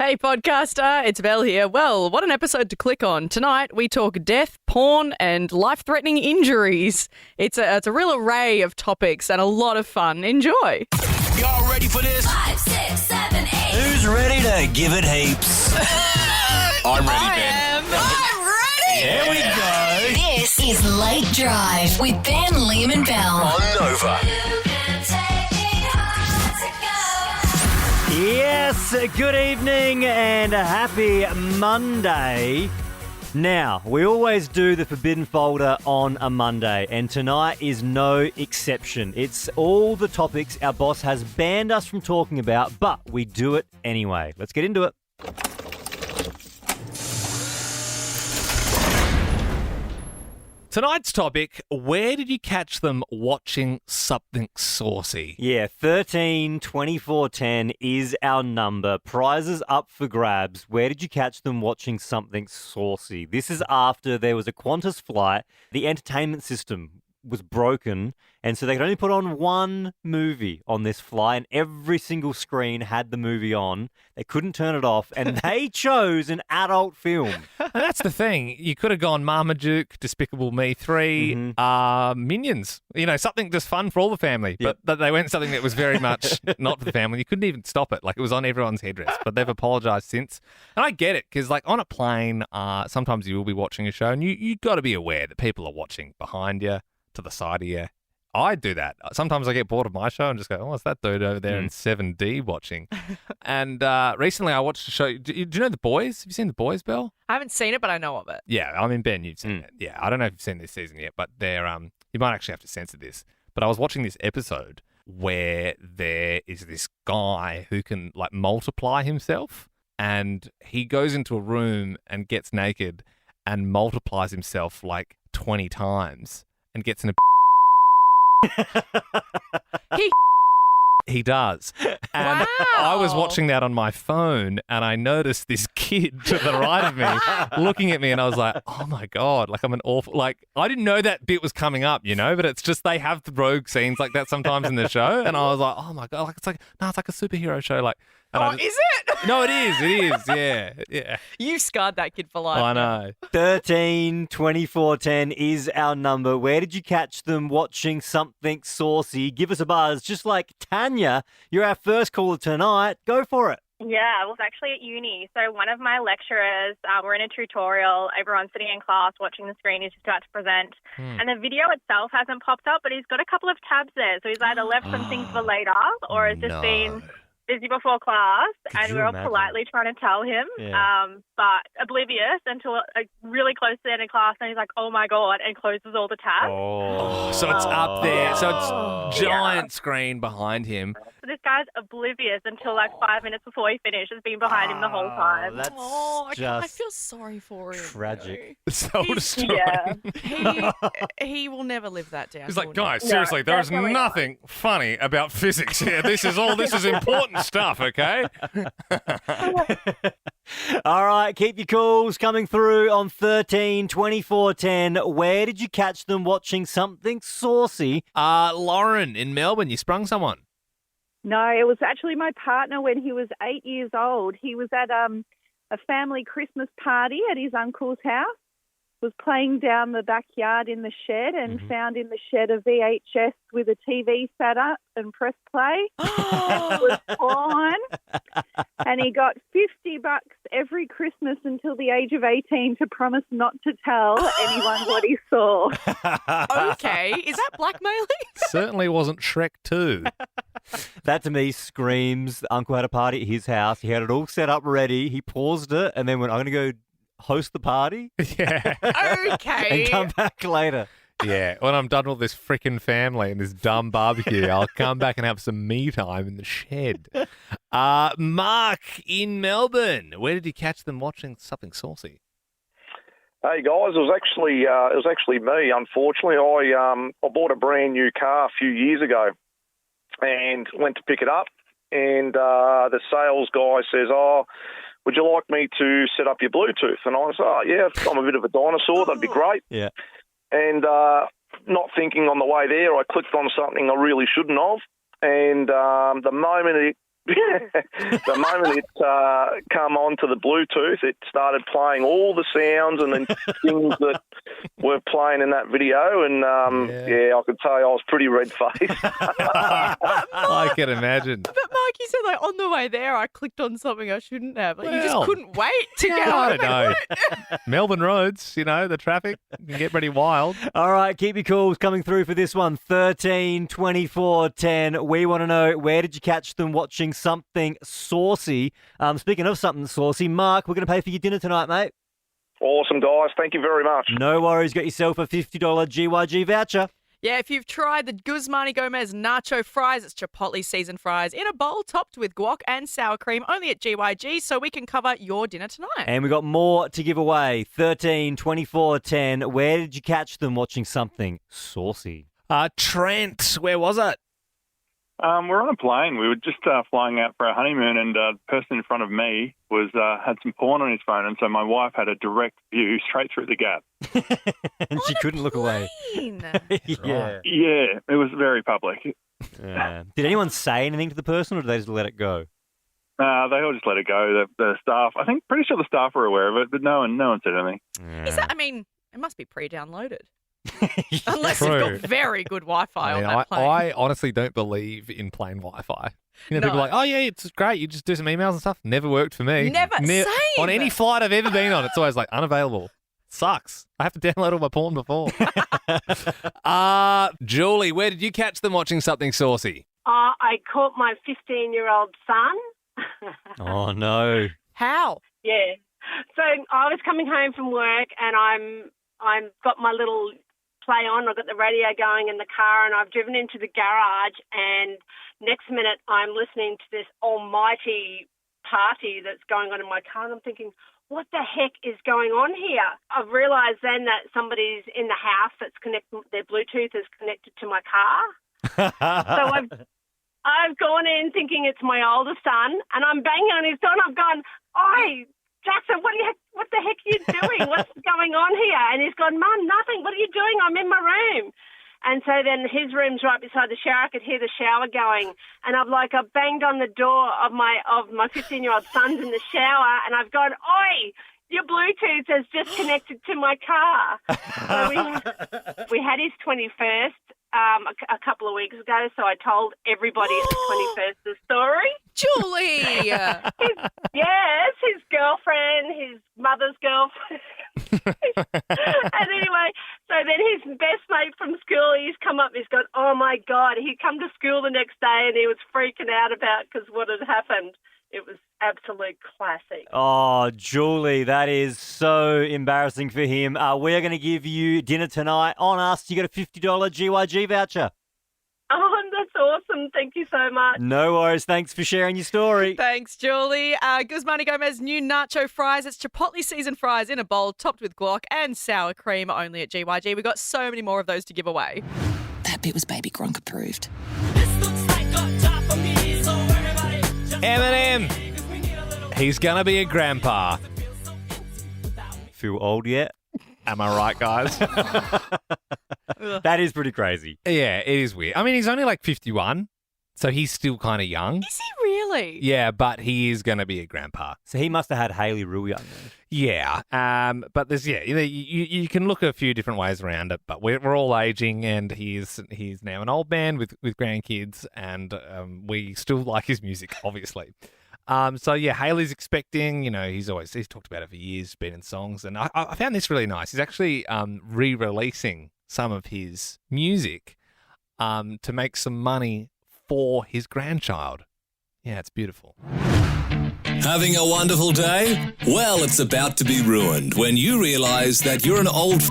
Hey, podcaster, it's Belle here. Well, what an episode to click on. Tonight, we talk death, porn, and life-threatening injuries. It's a real array of topics and a lot of fun. Enjoy. Y'all ready for this? 5, 6, 7, 8. Who's ready to give it heaps? I'm ready, Ben. I'm ready. Here we go. This is Late Drive with Ben, Liam and Belle. On Nova. Yes, good evening and a happy Monday. Now, we always do the Forbidden Folder on a Monday, and tonight is no exception. It's all the topics our boss has banned us from talking about, but we do it anyway. Let's get into it. Tonight's topic, where did you catch them watching something saucy? Yeah, 13 24 10 is our number. Prizes up for grabs. Where did you catch them watching something saucy? This is after there was a Qantas flight. The entertainment system was broken, and so they could only put on one movie on this flight, and every single screen had the movie on. They couldn't turn it off, and they chose an adult film. And that's the thing. You could have gone Marmaduke, Despicable Me 3, Minions. You know, something just fun for all the family. Yep. But they went something that was very much not for the family. You couldn't even stop it. Like, it was on everyone's headdress. But they've apologised since. And I get it, because, like, on a plane, sometimes you will be watching a show, and you got to be aware that people are watching behind you, to the side of you. I do that. Sometimes I get bored of my show and just go, oh, what's that dude over there in 7D watching? And recently I watched a show. Do you know The Boys? Have you seen The Boys, Belle? I haven't seen it, but I know of it. Yeah, I mean, Ben, you've seen it. Yeah, I don't know if you've seen this season yet, but they're you might actually have to censor this. But I was watching this episode where there is this guy who can, like, multiply himself, and he goes into a room and gets naked and multiplies himself like 20 times. And gets in a... He does. And Wow. I was watching that on my phone, and I noticed this kid to the right of me looking at me, and I was like, oh my God, like, I'm an awful... Like, I didn't know that bit was coming up, you know, but it's just they have the rogue scenes like that sometimes in the show, and I was like, oh my God, like, it's like a superhero show, like... Is it? No, it is, yeah. You've scarred that kid for life. I know. 13 24 10 is our number. Where did you catch them watching something saucy? Give us a buzz. Just like Tanya, you're our first caller tonight. Go for it. Yeah, I was actually at uni. So one of my lecturers, we're in a tutorial, everyone's sitting in class watching the screen, he's just about to present. And the video itself hasn't popped up, but he's got a couple of tabs there. So he's either left some things for later or has just been busy before class, and we're all politely trying to tell him, but oblivious until really close to the end of class, and he's like, oh my God, and closes all the tabs. So it's up there. So it's giant screen behind him. So this guy's oblivious until like 5 minutes before he finishes, being behind him the whole time. That's I feel sorry for him. tragic. So destroying. Yeah. He will never live that down. He's like, guys, seriously, there is definitely nothing funny about physics here. This is important stuff, okay? All right, keep your calls coming through on 13 24 10. Where did you catch them watching something saucy? Lauren in Melbourne, you sprung someone. No, it was actually my partner when he was 8 years old. He was at a family Christmas party at his uncle's house, was playing down the backyard in the shed and found in the shed a VHS with a TV sat up and pressed play. It was fine. And he got $50 every Christmas until the age of 18 to promise not to tell anyone what he saw. Okay, is that blackmailing? Certainly wasn't Shrek 2. That to me screams the uncle had a party at his house. He had it all set up ready. He paused it and then went, I'm going to go host the party Yeah. Okay. and come back later. Yeah, when I'm done with this freaking family and this dumb barbecue, I'll come back and have some me time in the shed. Mark in Melbourne, where did you catch them watching something saucy? Hey guys, it was actually me. Unfortunately, I bought a brand new car a few years ago, and went to pick it up, and the sales guy says, "Oh, would you like me to set up your Bluetooth?" And I said, "Oh yeah, I'm a bit of a dinosaur. That'd be great." Yeah. And not thinking on the way there, I clicked on something I really shouldn't have, and the moment The moment it come onto the Bluetooth, it started playing all the sounds and then things that were playing in that video. And, I could tell you I was pretty red-faced. I can imagine. But Mark, you said like on the way there, I clicked on something I shouldn't have. Like, you just Well, couldn't wait to get I home. don't know. Melbourne roads, the traffic can get pretty wild. All right, keep your calls coming through for this one. 13 24 10. We want to know, where did you catch them watching something saucy? Speaking of something saucy, Mark, we're going to pay for your dinner tonight, mate. Awesome, guys. Thank you very much. No worries. Got yourself a $50 GYG voucher. Yeah, if you've tried the Guzmani Gomez nacho fries, it's Chipotle seasoned fries in a bowl topped with guac and sour cream, only at GYG, so we can cover your dinner tonight. And we got more to give away. 13 24 10. Where did you catch them watching something saucy? Trent, where was it? We're on a plane. We were just flying out for our honeymoon, and the person in front of me was had some porn on his phone, and so my wife had a direct view straight through the gap. And she couldn't look away. Yeah, it was very public. Did anyone say anything to the person, or did they just let it go? They all just let it go. The staff, I think, pretty sure the staff were aware of it, but no one said anything. Is that, it must be pre-downloaded. Unless you've got very good Wi-Fi on that plane. I honestly don't believe in plain Wi-Fi. People are like, oh yeah, it's great. You just do some emails and stuff. Never worked for me. Same. On any flight I've ever been on, it's always like unavailable. Sucks. I have to download all my porn before. Julie, where did you catch them watching something saucy? I caught my 15-year-old son. Oh no. How? Yeah. So I was coming home from work, and I'm got my little play on. I've got the radio going in the car, and I've driven into the garage, and next minute I'm listening to this almighty party that's going on in my car, and I'm thinking, what the heck is going on here? I've realised then that somebody's in the house that's their Bluetooth is connected to my car. So I've gone in thinking it's my older son, and I'm banging on his door, and I've gone, oi, Jackson, what the heck are you doing? What's going on here? And he's gone, Mum, nothing. What are you doing? I'm in my room. And so then his room's right beside the shower. I could hear the shower going. And I've banged on the door of my 15-year-old son's in the shower, and I've gone, oi, your Bluetooth has just connected to my car. So we had his 21st a couple of weeks ago, so I told everybody at the 21st the story. Julie! His girlfriend, his mother's girlfriend. And anyway, so then his best mate from school, he's come up, he's gone, oh my God, he'd come to school the next day and he was freaking out about because what had happened. It was absolute classic. Oh, Julie, that is so embarrassing for him. We're going to give you dinner tonight on us. You got a $50 GYG voucher. Oh, that's awesome. Thank you so much. No worries. Thanks for sharing your story. Thanks, Julie. Guzmani Gomez new nacho fries. It's Chipotle seasoned fries in a bowl topped with guac and sour cream, only at GYG. We've got so many more of those to give away. That bit was Baby Gronk approved. Eminem. He's going to be a grandpa. Feel old yet? Am I right, guys? That is pretty crazy. Yeah, it is weird. He's only like 51, so he's still kind of young. Is he really? Yeah, but he is going to be a grandpa. So he must have had Hayley real young then. Yeah, but there's you can look a few different ways around it, but we're all aging, and he's now an old man with grandkids, and we still like his music, obviously. So yeah, Hayley's expecting. He's talked about it for years, been in songs, and I found this really nice. He's actually re-releasing some of his music to make some money for his grandchild. Yeah, it's beautiful. Having a wonderful day? Well, it's about to be ruined when you realise that you're an old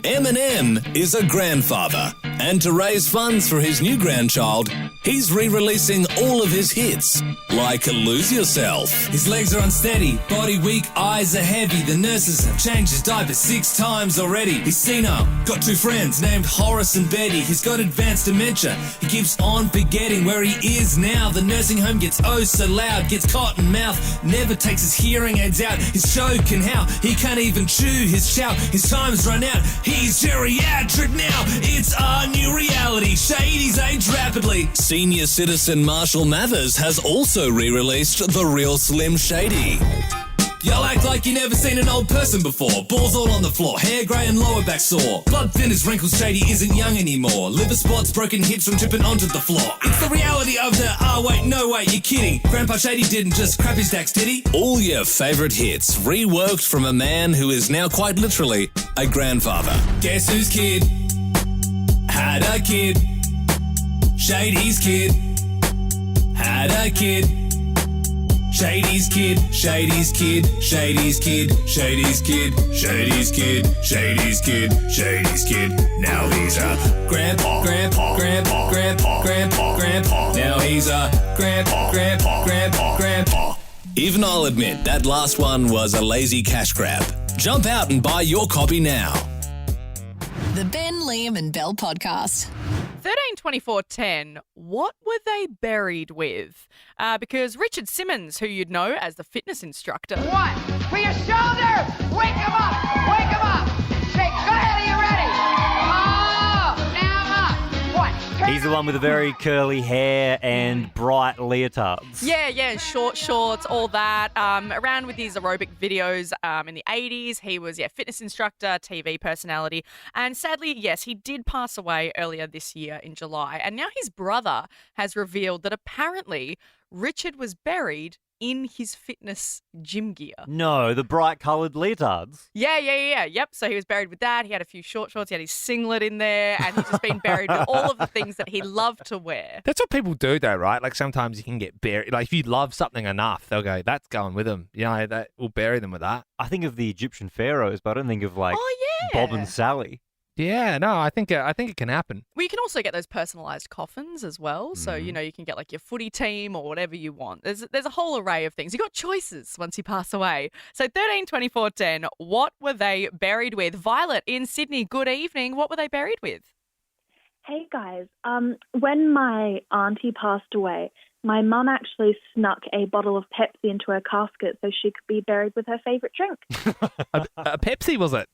Eminem is a grandfather, and to raise funds for his new grandchild, he's re-releasing all of his hits, like Lose Yourself. His legs are unsteady, body weak, eyes are heavy. The nurses have changed his diaper 6 times already. He's senile, got 2 friends named Horace and Betty. He's got advanced dementia, he keeps on forgetting where he is now. The nursing home gets oh so loud, gets cotton mouth, never takes his hearing aids out. He's choking how he can't even chew his chow. His time's run out, he's geriatric now. It's a new reality. Shady's aged rapidly. Senior citizen Marshall Mathers has also re-released The Real Slim Shady. Y'all act like you never seen an old person before. Balls all on the floor, hair grey and lower back sore. Blood thin as wrinkles, Shady isn't young anymore. Liver spots, broken hips from tripping onto the floor. It's the reality of the, wait, no way, you're kidding. Grandpa Shady didn't just crap his stacks, did he? All your favourite hits, reworked from a man who is now quite literally a grandfather. Guess whose kid had a kid? Shady's kid had a kid. Shady's kid, Shady's kid, Shady's kid, Shady's kid, Shady's kid, Shady's kid, Shady's kid. Now he's a grandpa, grandpa, grandpa, grandpa, grandpa, grandpa. Now he's a grandpa, grandpa, grandpa, grandpa. Even I'll admit that last one was a lazy cash grab. Jump out and buy your copy now. The Ben, Liam and Bell Podcast. 13-24-10, what were they buried with? Because Richard Simmons, who you'd know as the fitness instructor. One, for your shoulder. Wake him up. Wake him up. Shake. Go ahead. Are you ready? Oh, now up. One. He's the one with the very curly hair and bright leotards. Yeah, short shorts, all that. Around with his aerobic videos in the 80s. He was, fitness instructor, TV personality. And sadly, yes, he did pass away earlier this year in July. And now his brother has revealed that apparently Richard was buried in his fitness gym gear. No, the bright coloured leotards. Yeah. Yep. So he was buried with that. He had a few short shorts. He had his singlet in there, and he's just been buried with all of the things that he loved to wear. That's what people do, though, right? Like sometimes you can get buried. Like if you love something enough, they'll go, "That's going with them." You know, that we'll bury them with that. I think of the Egyptian pharaohs, but I don't think of Bob and Sally. Yeah, no, I think it can happen. Well, you can also get those personalised coffins as well. So, you can get like your footy team or whatever you want. There's a whole array of things. You got choices once you pass away. So 13-24-10, what were they buried with? Violet in Sydney, good evening. What were they buried with? Hey, guys. When my auntie passed away, my mum actually snuck a bottle of Pepsi into her casket so she could be buried with her favourite drink. A Pepsi, was it?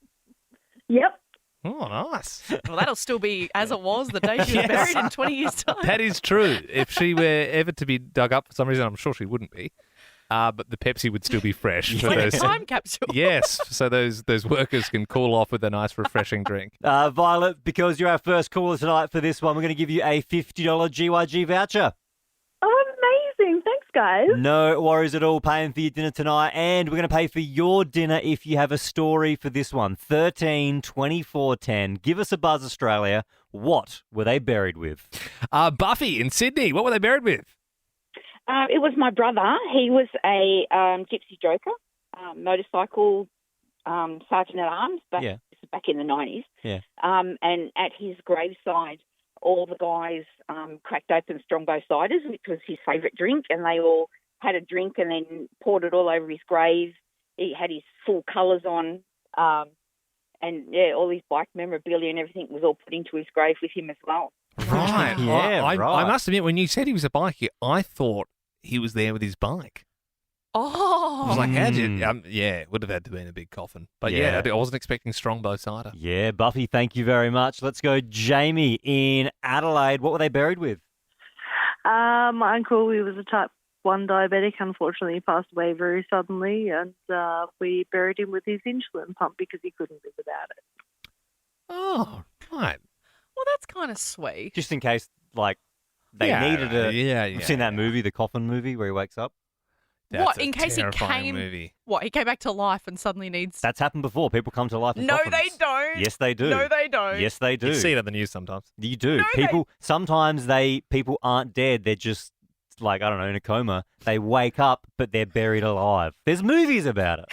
Yep. Oh, nice. Well, that'll still be as it was the day she was buried in 20 years' time. That is true. If she were ever to be dug up for some reason, I'm sure she wouldn't be. But the Pepsi would still be fresh. Like a time capsule. Yes, so those workers can cool off with a nice, refreshing drink. Violet, because you're our first caller tonight for this one, we're going to give you a $50 GYG voucher. Oh, amazing. Thanks, guys. No worries at all, paying for your dinner tonight. And we're going to pay for your dinner if you have a story for this one. 13-24-10. Give us a buzz, Australia. What were they buried with? Buffy in Sydney. What were they buried with? It was my brother. He was a gypsy joker, motorcycle sergeant at arms, back in the 90s. Yeah. And at his graveside, all the guys cracked open Strongbow ciders, which was his favourite drink, and they all had a drink and then poured it all over his grave. He had his full colours on, and all his bike memorabilia and everything was all put into his grave with him as well. Right. right. I must admit, when you said he was a bikie, I thought he was there with his bike. Oh. I was like, how'd you... it would have had to be in a big coffin. But I wasn't expecting Strongbow cider. Yeah, Buffy, thank you very much. Let's go Jamie in Adelaide. What were they buried with? My uncle, he was a type 1 diabetic. Unfortunately, he passed away very suddenly, and we buried him with his insulin pump because he couldn't live without it. Oh, right. Well, that's kind of sweet. Just in case, they needed a... You've seen that movie, the Coffin movie, where he wakes up? What, in case he came... Movie. What, he came back to life and suddenly needs... That's happened before. People come to life in No, coffins. they don't. Yes, they do. No, they don't. Yes, they do. You see it on the news sometimes. You do. No, Sometimes people aren't dead. They're just, in a coma. They wake up, but they're buried alive. There's movies about it.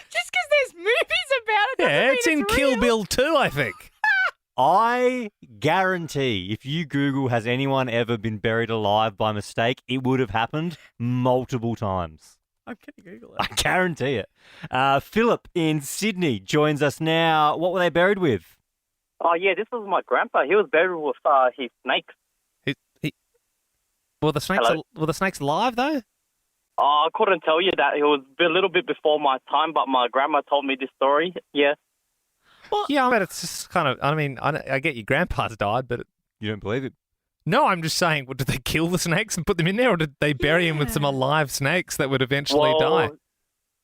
Just because there's movies about it doesn't Yeah, mean it's in real. Kill Bill 2, I think. I guarantee if you Google has anyone ever been buried alive by mistake, it would have happened multiple times. I'm going to Google it. I guarantee it. Philip in Sydney joins us now. What were they buried with? Oh, yeah, this was my grandpa. He was buried with his snakes. Were the snakes alive, though? I couldn't tell you that. It was a little bit before my time, but my grandma told me this story. Yeah. Well, yeah, but it's just kind of... I mean, I get your grandpa's died, but... You don't believe it? No, I'm just saying, did they kill the snakes and put them in there, or did they bury him with some alive snakes that would eventually die?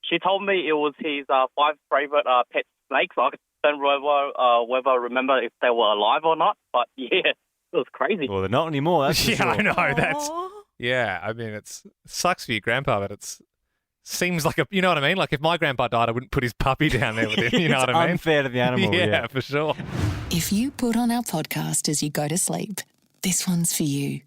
She told me it was his 5 favorite pet snakes. I don't whether remember if they were alive or not, but yeah, it was crazy. Well, they're not anymore. That's for Yeah, sure. I know. I mean, it sucks for your grandpa, but it's seems like you know what I mean? Like if my grandpa died, I wouldn't put his puppy down there with him. You know what I mean? Unfair to the animal. Yeah, for sure. If you put on our podcast as you go to sleep, this one's for you.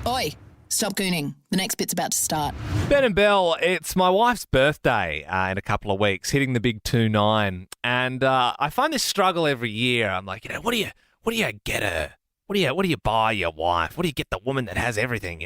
Oi, stop gooning. The next bit's about to start. Ben and Belle, it's my wife's birthday in a couple of weeks, hitting the big 29, and I find this struggle every year. I'm like, what do you get her? What do you buy your wife? What do you get the woman that has everything?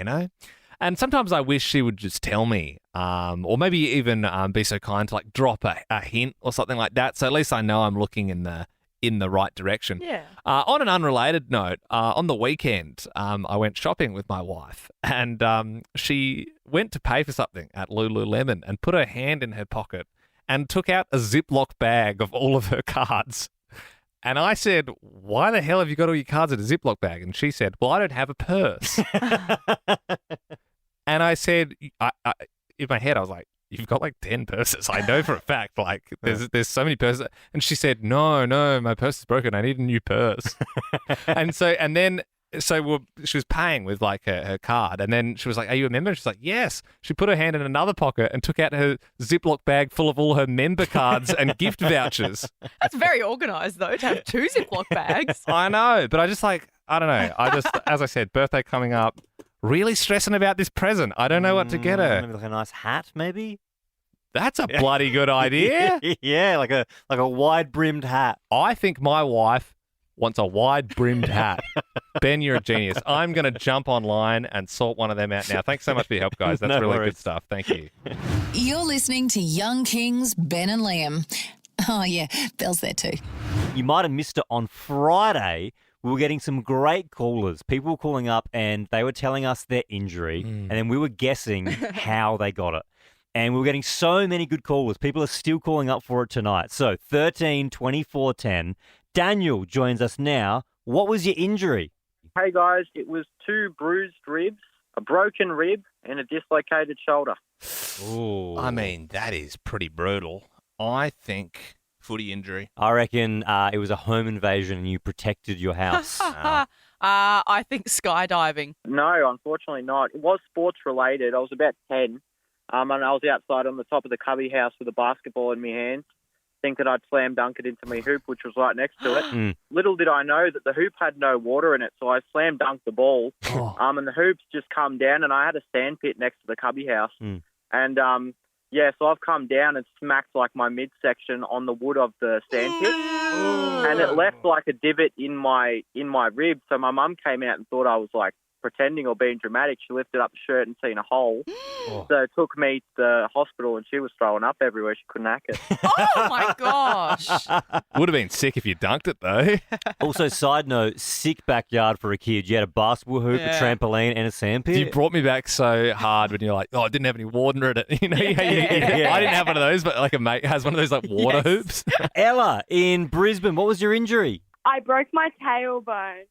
And sometimes I wish she would just tell me, or maybe even be so kind to like drop a hint or something like that. So at least I know I'm looking in the right direction. Yeah. On an unrelated note, on the weekend, I went shopping with my wife, and she went to pay for something at Lululemon and put her hand in her pocket and took out a Ziploc bag of all of her cards. And I said, why the hell have you got all your cards in a Ziploc bag? And she said, well, I don't have a purse. And I said, in my head, I was like, you've got like 10 purses. I know for a fact, like there's so many purses. And she said, no, my purse is broken. I need a new purse. So she was paying with like her card, and then she was like, are you a member? And she's like, yes. She put her hand in another pocket and took out her Ziploc bag full of all her member cards and gift vouchers. That's very organised, though, to have 2 Ziploc bags. I know, but I don't know. As I said, birthday coming up, really stressing about this present. I don't know what to get her. Maybe like a nice hat, maybe? That's a bloody good idea. Yeah, like a wide-brimmed hat. I think my wife wants a wide-brimmed hat. Ben, you're a genius. I'm going to jump online and sort one of them out now. Thanks so much for your help, guys. That's really good stuff. Thank you. You're listening to Young Kings, Ben and Liam. Oh, yeah, Belle's there too. You might have missed it on Friday. We were getting some great callers. People were calling up and they were telling us their injury, and then we were guessing how they got it. And we were getting so many good callers. People are still calling up for it tonight. So 13 24 10. Daniel joins us now. What was your injury? Hey guys, it was 2 bruised ribs, a broken rib, and a dislocated shoulder. Ooh. I mean, that is pretty brutal. I think footy injury. I reckon it was a home invasion and you protected your house. I think skydiving. No, unfortunately not. It was sports related. I was about 10, and I was outside on the top of the cubby house with a basketball in my hand, thinking I'd slam dunk it into my hoop, which was right next to it. Little did I know that the hoop had no water in it, so I slam dunked the ball, and the hoops just come down, and I had a sand pit next to the cubby house. And, so I've come down and smacked like my midsection on the wood of the sand pit, and it left like a divot in my rib. So my mum came out and thought I was like pretending or being dramatic. She lifted up the shirt and seen a hole. So it took me to the hospital, and she was throwing up everywhere. She couldn't hack it. Oh, my gosh. Would have been sick if you dunked it, though. Also, side note, sick backyard for a kid. You had a basketball hoop, a trampoline, and a sandpit. You brought me back so hard when you're like, I didn't have any water in it. You know, I didn't have one of those, but like a mate has one of those like water hoops. Ella, in Brisbane, what was your injury? I broke my tailbone.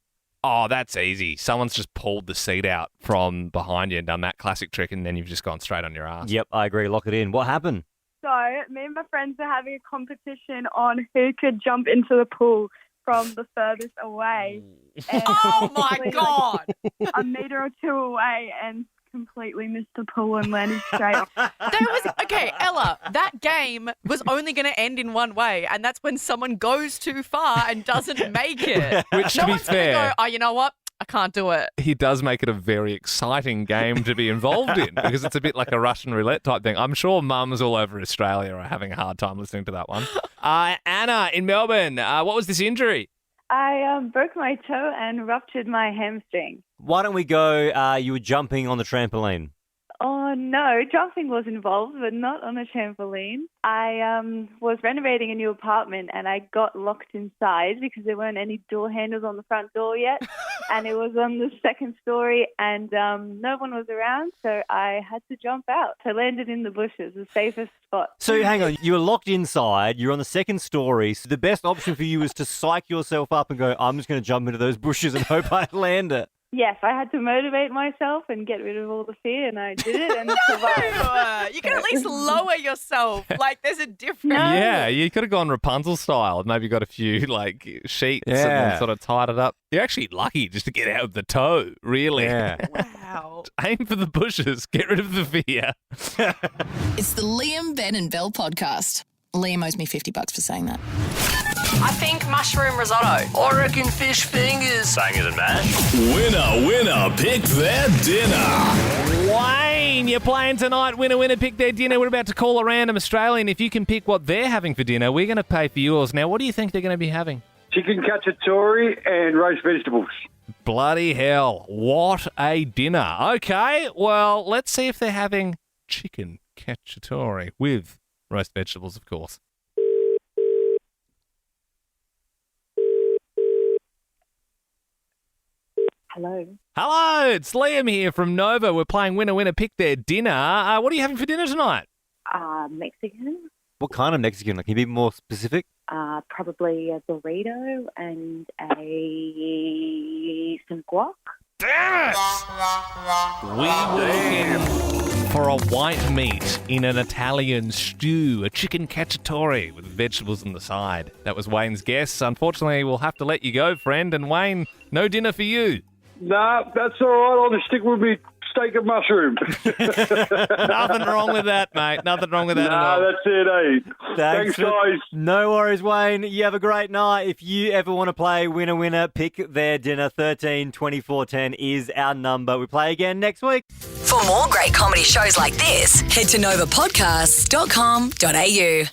Oh, that's easy. Someone's just pulled the seat out from behind you and done that classic trick, and then you've just gone straight on your ass. Yep, I agree. Lock it in. What happened? So me and my friends are having a competition on who could jump into the pool from the furthest away. And oh, my God. A metre or 2 away and completely missed the pool and landed straight off. Okay, Ella, that game was only going to end in one way, and that's when someone goes too far and doesn't make it. Which, to no be one's gonna fair, go, you know what? I can't do it. He does make it a very exciting game to be involved in because it's a bit like a Russian roulette type thing. I'm sure mums all over Australia are having a hard time listening to that one. Anna in Melbourne, what was this injury? I broke my toe and ruptured my hamstring. Why don't we go, you were jumping on the trampoline? Oh, no. Jumping was involved, but not on a trampoline. I was renovating a new apartment and I got locked inside because there weren't any door handles on the front door yet. and it was on the second story, and no one was around, so I had to jump out. I landed in the bushes, the safest spot. So hang on, you were locked inside, you're on the second story, so the best option for you was to psych yourself up and go, I'm just going to jump into those bushes and hope I land it. Yes, I had to motivate myself and get rid of all the fear, and I did it and survived. You can at least lower yourself. Like, there's a difference. Yeah, you could have gone Rapunzel style. Maybe got a few like sheets and then sort of tied it up. You're actually lucky just to get out of the toe, really. Yeah. Wow. Aim for the bushes. Get rid of the fear. It's the Liam, Ben and Bell podcast. Liam owes me $50 for saying that. I think mushroom risotto. I reckon fish fingers. Bangers and mash. Winner, pick their dinner. Wayne, you're playing tonight. Winner, pick their dinner. We're about to call a random Australian. If you can pick what they're having for dinner, we're going to pay for yours. Now, what do you think they're going to be having? Chicken cacciatore and roast vegetables. Bloody hell. What a dinner. Okay, well, let's see if they're having chicken cacciatore with roast vegetables, of course. Hello, it's Liam here from Nova. We're playing Winner, pick their dinner. What are you having for dinner tonight? Mexican. What kind of Mexican? Like, can you be more specific? Probably a burrito and some guac. Damn it! We were looking for a white meat in an Italian stew, a chicken cacciatore with vegetables on the side. That was Wayne's guess. Unfortunately, we'll have to let you go, friend. And Wayne, no dinner for you. Nah, that's all right. I'll just stick with me steak and mushroom. Nothing wrong with that, mate. Nothing wrong with that at all. That's it, eh? Thanks, guys. No worries, Wayne. You have a great night. If you ever want to play Winner, pick their dinner. 13 24 10 is our number. We play again next week. For more great comedy shows like this, head to novapodcasts.com.au.